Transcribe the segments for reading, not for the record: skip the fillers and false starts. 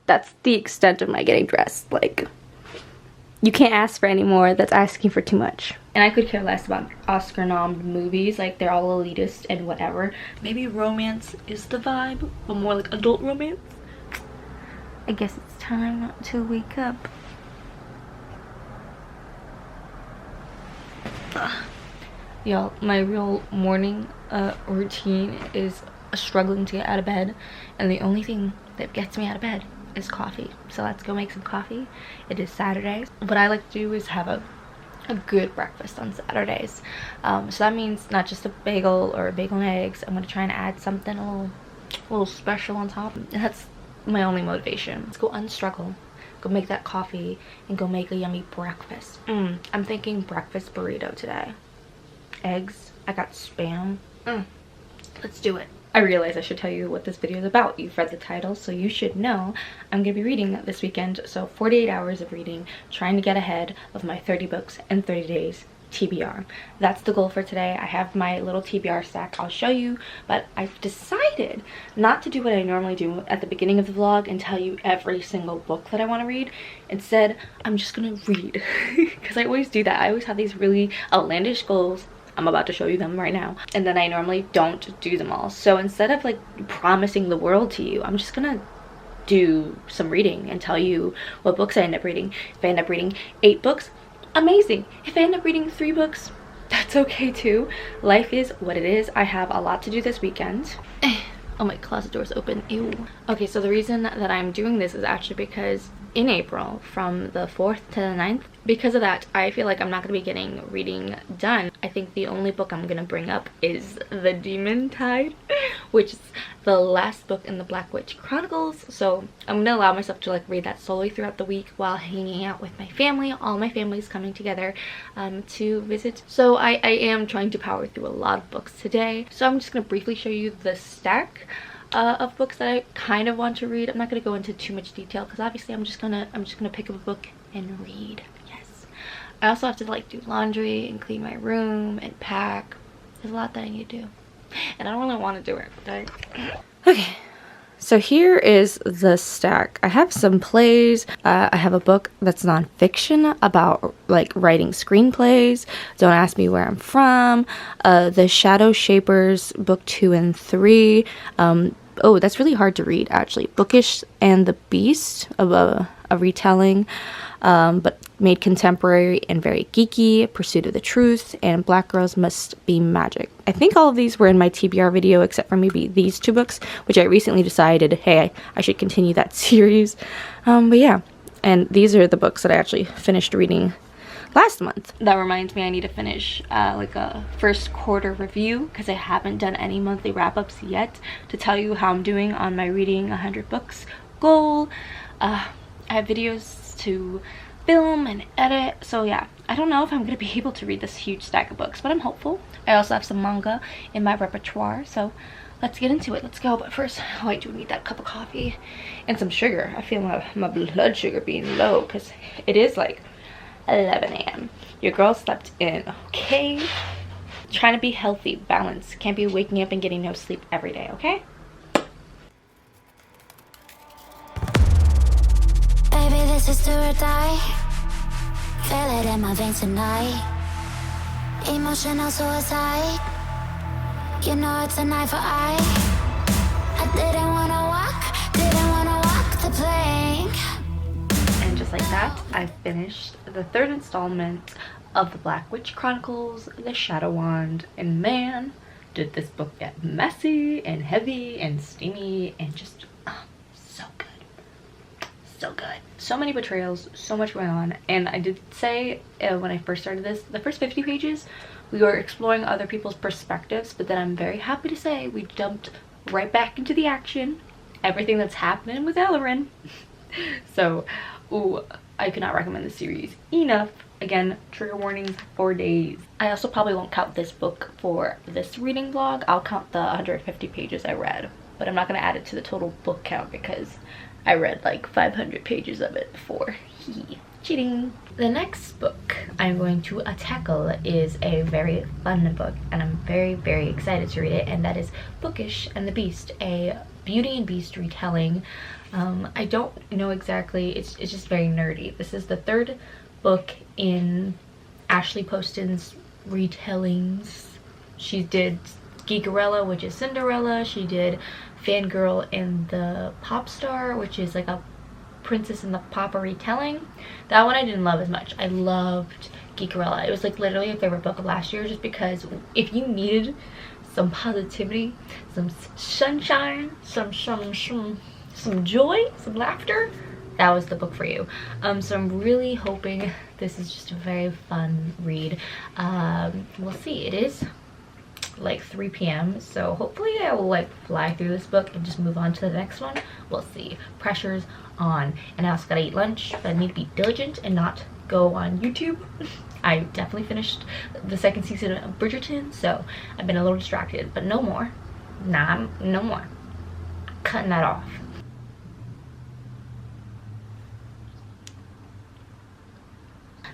that's the extent of my getting dressed. Like, you can't ask for any more. That's asking for too much. And I could care less about Oscar-nommed movies. Like, they're all elitist and whatever. Maybe romance is the vibe, but more like adult romance. I guess it's time to wake up. Y'all, my real morning routine is struggling to get out of bed, and the only thing that gets me out of bed is coffee. So let's go make some coffee. It is Saturday. What I like to do is have a good breakfast on Saturdays. So that means not just a bagel or a bagel and eggs. I'm going to try and add something a little special on top. That's my only motivation. Let's go unstruggle, go make that coffee, and go make a yummy breakfast. I'm thinking breakfast burrito today. Eggs, I got spam. Let's do it. I realize I should tell you what this video is about. You've read the title, so you should know I'm gonna be reading this weekend. So 48 hours of reading, trying to get ahead of my 30 books in 30 days TBR. That's the goal for today. I have my little TBR stack I'll show you, but I've decided not to do what I normally do at the beginning of the vlog and tell you every single book that I want to read. Instead, I'm just gonna read because I always do that. I always have these really outlandish goals. I'm about to show you them right now, and then I normally don't do them all. So instead of like promising the world to you, I'm just gonna do some reading and tell you what books I end up reading. If I end up reading 8 books, amazing. If I end up reading 3 books, that's okay too. Life is what it is. I have a lot to do this weekend. Oh, my closet door's open. Ew. Okay, so the reason that I'm doing this is actually because in April, from the 4th to the 9th, because of that, I feel like I'm not going to be getting reading done. I think the only book I'm going to bring up is The Demon Tide, which is the last book in the Black Witch Chronicles. So I'm going to allow myself to like read that slowly throughout the week while hanging out with my family. All my family's coming together to visit. So I am trying to power through a lot of books today. So I'm just going to briefly show you the stack of books that I kind of want to read. I'm not going to go into too much detail because obviously I'm just gonna pick up a book and read. Yes. I also have to like do laundry and clean my room and pack. There's a lot that I need to do, and I don't really want to do it. Okay. So here is the stack. I have some plays. I have a book that's nonfiction about like writing screenplays. Don't ask me where I'm from. The Shadow Shapers, book 2 and 3. Oh, that's really hard to read actually. Bookish and the Beast, of a retelling, but made contemporary and very geeky. Pursuit of the Truth, and Black Girls Must Be Magic. I think all of these were in my TBR video except for maybe these 2 books, which I recently decided, hey, I should continue that series. But yeah, and these are the books that I actually finished reading last month. That reminds me, I need to finish like a first quarter review because I haven't done any monthly wrap-ups yet to tell you how I'm doing on my reading 100 books goal. I have videos to film and edit, so yeah, I don't know if I'm gonna be able to read this huge stack of books, but I'm hopeful. I also have some manga in my repertoire, so let's get into it. Let's go. But first, oh, I do need that cup of coffee and some sugar. I feel my blood sugar being low because it is like 11 a.m. Your girl slept in, okay? Trying to be healthy, balanced. Can't be waking up and getting no sleep every day, okay? Baby, this is do or die. Feel it in my veins tonight. Emotional suicide. You know it's an eye for eye. I didn't wanna walk the plank. And just like that, I finished the 3rd installment of the Black Witch Chronicles, The Shadow Wand, and man, did this book get messy and heavy and steamy and just so good. So good. So many betrayals, so much going on. And I did say when I first started this, the first 50 pages, we were exploring other people's perspectives, but then I'm very happy to say we jumped right back into the action. Everything that's happening with Ellerin. So, ooh, I could not recommend this series enough. Again, trigger warnings for days. I also probably won't count this book for this reading vlog. I'll count the 150 pages I read, but I'm not going to add it to the total book count because I read like 500 pages of it before. Cheating. The next book I'm going to tackle is a very fun book, and I'm very, very excited to read it, and that is Bookish and the Beast, a Beauty and Beast retelling. I don't know exactly, it's just very nerdy. This is the third book in Ashley Poston's retellings. She did Geekerella, which is Cinderella. She did Fangirl and the Pop Star, which is like a Princess and the Pauper retelling. That one I didn't love as much. I loved Geekerella. It was like literally a favorite book of last year, just because if you needed some positivity, some sunshine, some joy, some laughter, that was the book for you. So I'm really hoping this is just a very fun read. We'll see. It is like 3 p.m. so hopefully I will like fly through this book and just move on to the next one. We'll see. Pressure's on. And I also gotta eat lunch, but I need to be diligent and not go on YouTube. I definitely finished the second season of Bridgerton, so I've been a little distracted, but no more. Nah, no more. Cutting that off.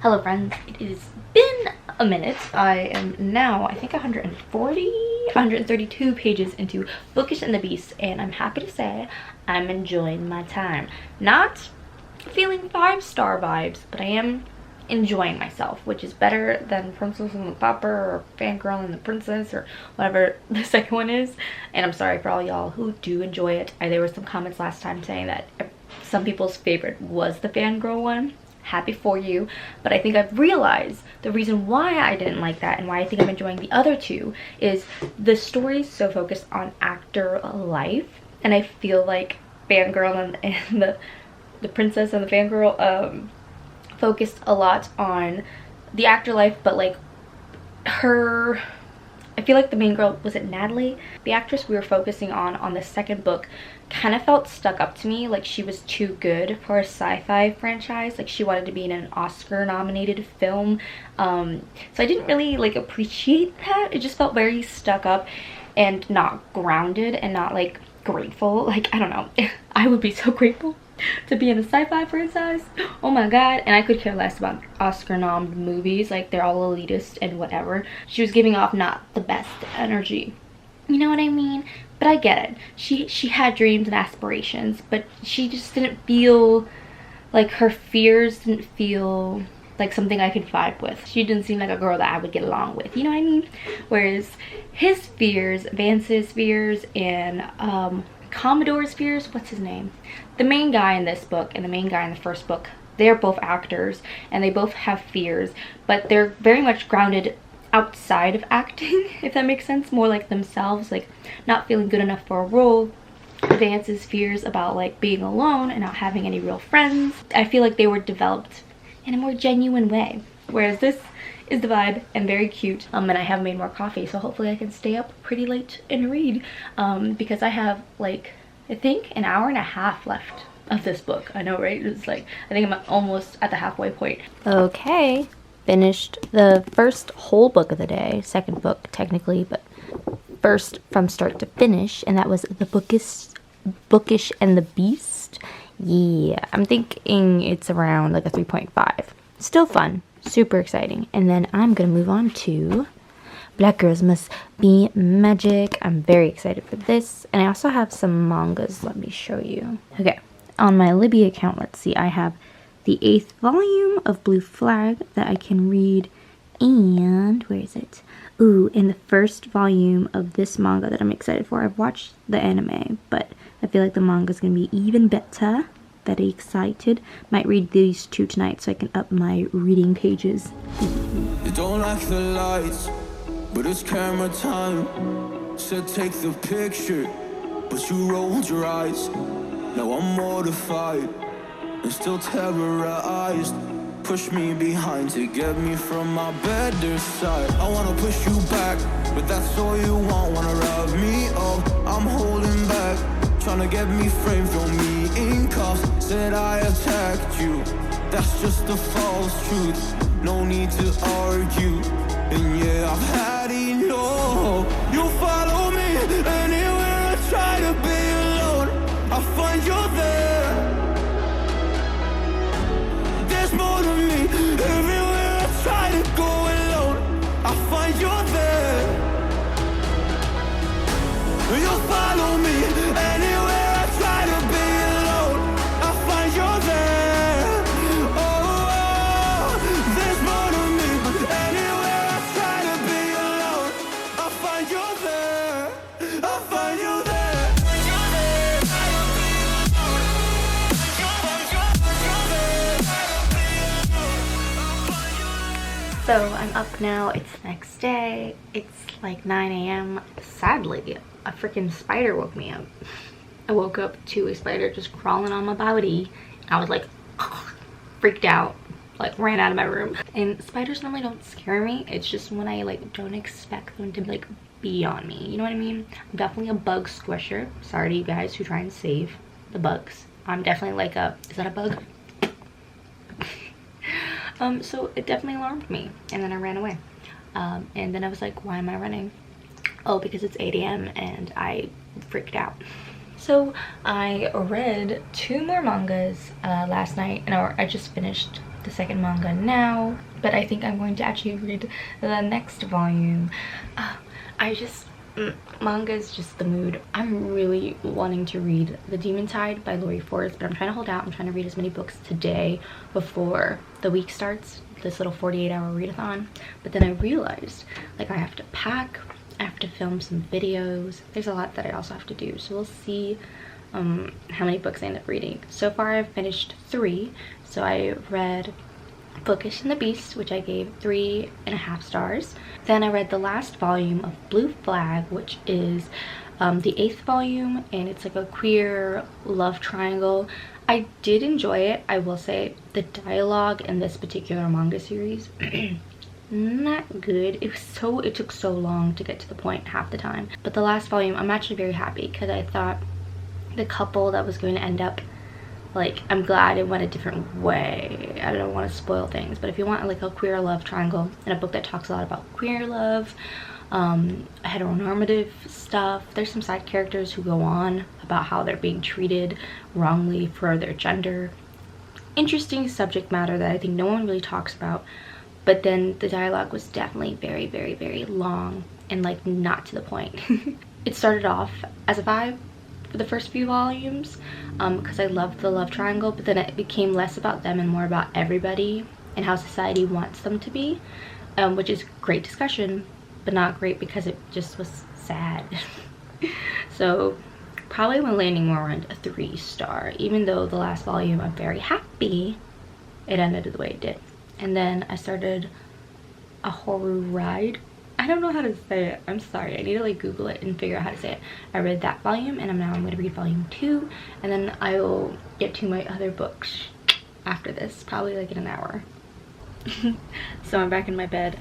Hello friends, it has been a minute. I am now, I think 132 pages into Bookish and the Beast, and I'm happy to say I'm enjoying my time. Not feeling 5-star vibes, but I am enjoying myself, which is better than Princess and the Pauper or Fangirl and the Princess or whatever the second one is. And I'm sorry for all y'all who do enjoy it. There were some comments last time saying that some people's favorite was the Fangirl one. Happy for you, but I think I've realized the reason why I didn't like that and why I think I'm enjoying the other two is the story is so focused on actor life, and I feel like Fangirl and the Princess and the Fangirl focused a lot on the actor life, but like her, I feel like the main girl, was it Natalie? The actress we were focusing on the second book kind of felt stuck up to me, like she was too good for a sci-fi franchise. Like she wanted to be in an Oscar nominated film. So I didn't really like appreciate that. It just felt very stuck up and not grounded and not like grateful. Like, I don't know. I would be so grateful to be in a sci-fi franchise. Oh my god. And I could care less about Oscar nommed movies. Like, they're all elitist and whatever. She was giving off not the best energy. You know what I mean? But I get it. She had dreams and aspirations, but she just didn't feel like, her fears didn't feel like something I could vibe with. She didn't seem like a girl that I would get along with, you know what I mean? Whereas his fears, Vance's fears, and Commodore's fears, what's his name? The main guy in this book and the main guy in the first book, they're both actors and they both have fears, but they're very much grounded outside of acting, if that makes sense. More like themselves, like not feeling good enough for a role. Vance's fears about like being alone and not having any real friends, I feel like they were developed in a more genuine way, whereas this is the vibe and very cute. And I have made more coffee, so hopefully I can stay up pretty late and read, because I have like, I think an hour and a half left of this book. I know, right? It's like, I think I'm almost at the halfway point. Okay, finished the first whole book of the day, second book technically, but first from start to finish, and that was the Bookish and the Beast. Yeah, I'm thinking it's around like a 3.5. Still fun, super exciting. And then I'm gonna move on to Black Girls Must Be Magic. I'm very excited for this, and I also have some mangas. Let me show you. Okay, on my Libby account, let's see, I have the 8th volume of Blue Flag that I can read, and where is it? Ooh, in the first volume of this manga that I'm excited for. I've watched the anime, but I feel like the manga is gonna be even better. Very excited. Might read these two tonight so I can up my reading pages. You don't like the lights, but it's camera time. Said take the picture, but you rolled your eyes. Now I'm mortified and still terrorized. Push me behind to get me from my better side. I wanna push you back, but that's all you want. Wanna rub me up, I'm holding back. Trying to get me framed, throw me in cuffs. Said I attacked you, that's just a false truth. No need to argue, and yeah, I've had enough. You follow me anywhere I try to be alone. I find you there. There's more to me. Everywhere I try to go alone, I find you there. You follow me anywhere So I'm up now. It's the next day. It's like 9 a.m. Sadly, a freaking spider woke me up. I woke up to a spider just crawling on my body. I was like freaked out, like ran out of my room. And spiders normally don't scare me. It's just when I like don't expect them to like be on me. You know what I mean? I'm definitely a bug squisher. Sorry to you guys who try and save the bugs. I'm definitely like a, is that a bug? So it definitely alarmed me, and then I ran away. And then I was like, why am I running? Oh, because it's 8 a.m. and I freaked out. So I read 2 more mangas last night, and I just finished the second manga now, but I think I'm going to actually read the next volume. Manga is just the mood. I'm really wanting to read The Demon Tide by Lori Forrest, but I'm trying to hold out. I'm trying to read as many books today before the week starts, this little 48-hour readathon. But then I realized, like, I have to pack, I have to film some videos. There's a lot that I also have to do, so we'll see how many books I end up reading. So far I've finished 3. So I read Bookish and the Beast, which I gave 3.5 stars. Then I read the last volume of Blue Flag, which is the 8th volume, and it's like a queer love triangle. I did enjoy it. I will say the dialogue in this particular manga series not good. It took so long to get to the point half the time. But the last volume, I'm actually very happy because I thought the couple that was going to end up, like, I'm glad it went a different way. I don't want to spoil things, but if you want like a queer love triangle in a book that talks a lot about queer love, heteronormative stuff, there's some side characters who go on about how they're being treated wrongly for their gender. Interesting subject matter that I think no one really talks about, but then the dialogue was definitely very, very, very long and like not to the point. It started off as a vibe for the first few volumes because I loved the love triangle, but then it became less about them and more about everybody and how society wants them to be, which is great discussion, but not great because it just was sad. So probably when landing more around a 3-star, even though the last volume I'm very happy it ended the way it did. And then I started a horror ride. I don't know how to say it. I'm sorry. I need to like Google it and figure out how to say it. I read that volume, and I'm going to read volume 2, and then I will get to my other books after this, probably like in an hour. So I'm back in my bed.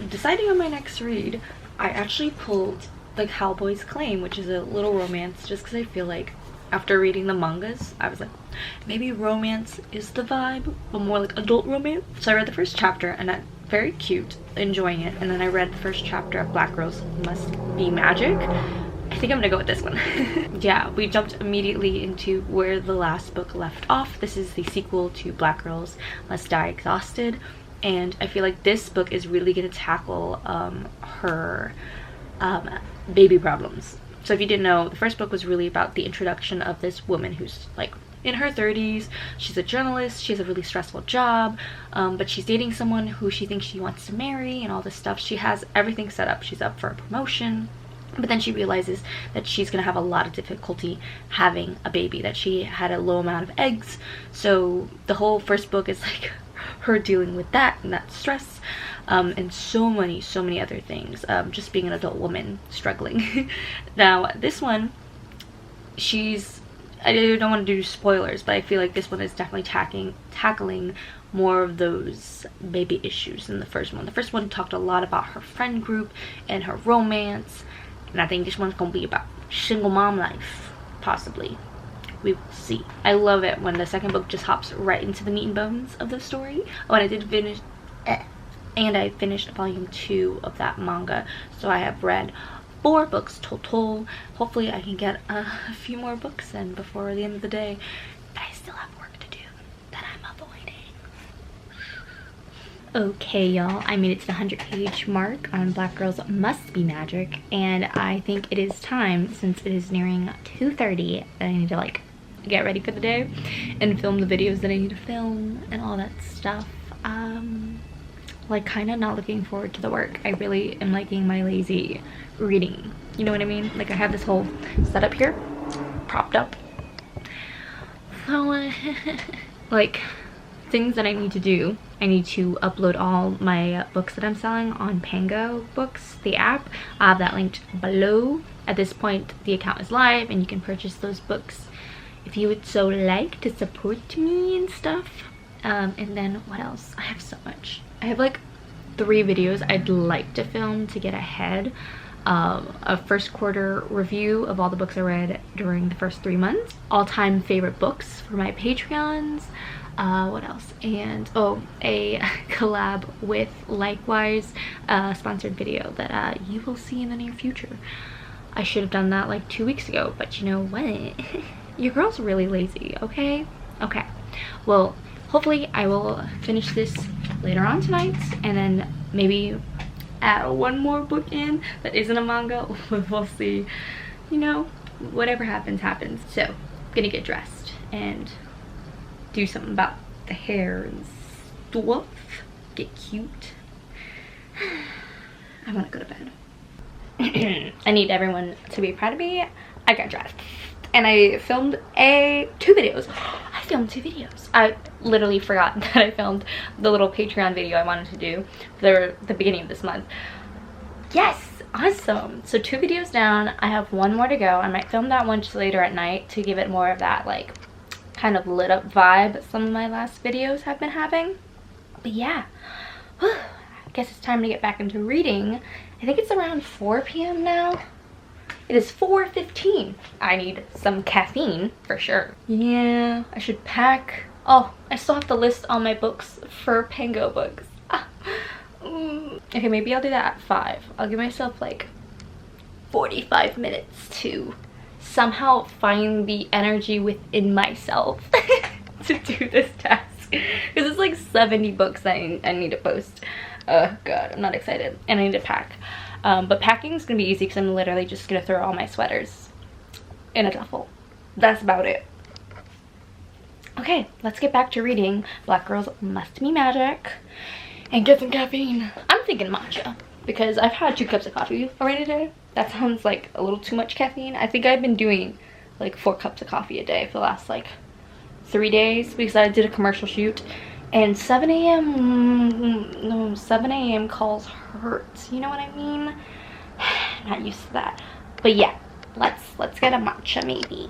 Deciding on my next read, I actually pulled The Cowboy's Claim, which is a little romance, just because I feel like after reading the mangas, I was like, maybe romance is the vibe, but more like adult romance. So I read the first chapter, and I very cute, enjoying it, and then I read the first chapter of Black Girls Must Be Magic. I think I'm gonna go with this one. Yeah, we jumped immediately into where the last book left off. This is the sequel to Black Girls Must Die Exhausted, and I feel like this book is really gonna tackle her baby problems. So if you didn't know, the first book was really about the introduction of this woman who's like in her 30s. She's a journalist, she has a really stressful job, but she's dating someone who she thinks she wants to marry and all this stuff. She has everything set up. She's up for a promotion, but then she realizes that she's gonna have a lot of difficulty having a baby, that she had a low amount of eggs. So the whole first book is like her dealing with that and that stress, and so many other things, just being an adult woman struggling. Now this one, I don't want to do spoilers, but I feel like this one is definitely tackling more of those baby issues than the first one. The first one talked a lot about her friend group and her romance, and I think this one's gonna be about single mom life, possibly. We will see. I love it when the second book just hops right into the meat and bones of the story. Oh, and I did finish, and I finished volume 2 of that manga, so I have read 4 books total. Hopefully I can get a few more books in before the end of the day, but I still have work to do that I'm avoiding. Okay, y'all, I made it to the 100-page mark on Black Girls Must Be Magic, and I think it is time, since it is nearing 2:30, that I need to like get ready for the day and film the videos that I need to film and all that stuff. Like kind of not looking forward to the work. I really am liking my lazy reading, you know what I mean? Like I have this whole setup here propped up, so like things that I need to do. I need to upload all my books that I'm selling on Manga books, the app. I have that linked below. At this point, the account is live and you can purchase those books if you would so like to support me and stuff. And then what else? I have so much. I have like 3 videos I'd like to film to get ahead. A first quarter review of all the books I read during the first 3 months. All-time favorite books for my Patreons. What else? And oh, a collab with Likewise sponsored video that you will see in the near future. I should have done that like 2 weeks ago, but you know what? Your girl's really lazy, okay? Okay. Well, hopefully I will finish this later on tonight, and then maybe add 1 more book in that isn't a manga. We'll see. You know, whatever happens, happens. So, I'm gonna get dressed and do something about the hair and stuff. Get cute. I wanna go to bed. I need everyone to be proud of me. I got dressed and I filmed 2 videos. I filmed 2 videos. I literally forgot that I filmed the little Patreon video I wanted to do for the beginning of this month. Yes, awesome. So 2 videos down. I have 1 more to go. I might film that one just later at night to give it more of that like kind of lit up vibe some of my last videos have been having. But yeah, I guess it's time to get back into reading. I think it's around 4 p.m. now. It is 4:15. I need some caffeine for sure. Yeah, I should pack. Oh, I still have to list all my books for Pango books. Okay, maybe I'll do that at 5. I'll give myself like 45 minutes to somehow find the energy within myself to do this task. Because it's like 70 books I need to post. Oh god, I'm not excited. And I need to pack. But packing is gonna be easy because I'm literally just gonna throw all my sweaters in a duffel. That's about it. Okay, let's get back to reading Black Girls Must Be Magic and get some caffeine. I'm thinking matcha because I've had 2 cups of coffee already today. That sounds like a little too much caffeine. I think I've been doing like 4 cups of coffee a day for the last like 3 days because I did a commercial shoot. And 7 a.m. calls hurt. You know what I mean? Not used to that. But yeah, let's get a matcha maybe.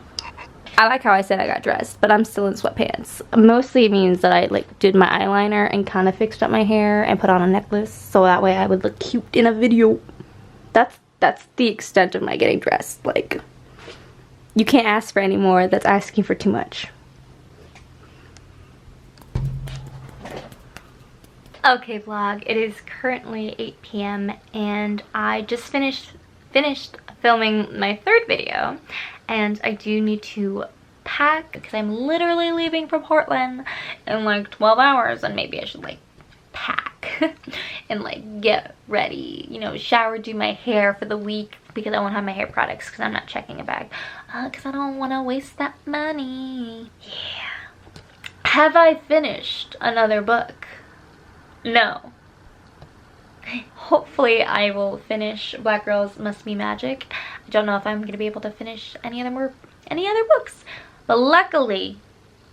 I like how I said I got dressed, but I'm still in sweatpants. Mostly it means that I like did my eyeliner and kind of fixed up my hair and put on a necklace so that way I would look cute in a video. That's the extent of my getting dressed. Like, you can't ask for any more. That's asking for too much. Okay vlog, it is currently 8 p.m. and I just finished filming my 3rd video, and I do need to pack because I'm literally leaving for Portland in like 12 hours, and maybe I should like pack and like get ready, you know, shower, do my hair for the week because I won't have my hair products because I'm not checking a bag because I don't want to waste that money. Yeah. Have I finished another book? No. Hopefully I will finish Black Girls Must Be Magic. I don't know if I'm gonna be able to finish any other books, but luckily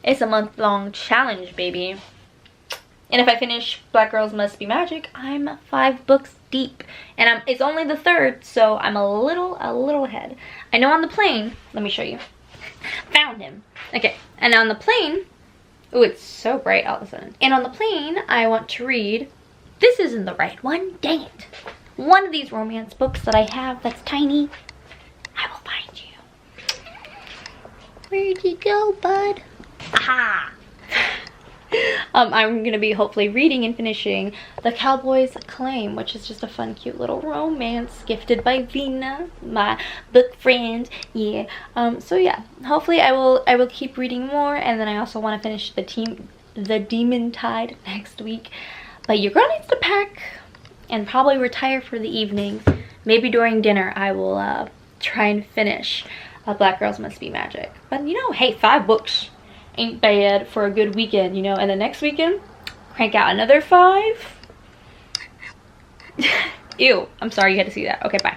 it's a month-long challenge, baby. And if I finish Black Girls Must Be Magic, I'm 5 books deep, and it's only the 3rd, so I'm a little ahead. I know on the plane, let me show you. Found him. Okay, and on the plane. Oh, it's so bright all of a sudden. And on the plane, I want to read, this isn't the right one, dang it. One of these romance books that I have that's tiny. I will find you. Where'd you go, bud? Aha! I'm gonna be hopefully reading and finishing The Cowboy's Claim, which is just a fun, cute little romance gifted by Vina, my book friend. Yeah. So yeah, hopefully I will keep reading more, and then I also want to finish the Demon Tide next week. But your girl needs to pack and probably retire for the evening. Maybe during dinner I will try and finish Black Girls Must Be Magic. But you know, hey, 5 books ain't bad for a good weekend, you know. And the next weekend, crank out another 5. Ew, I'm sorry you had to see that. Okay, bye.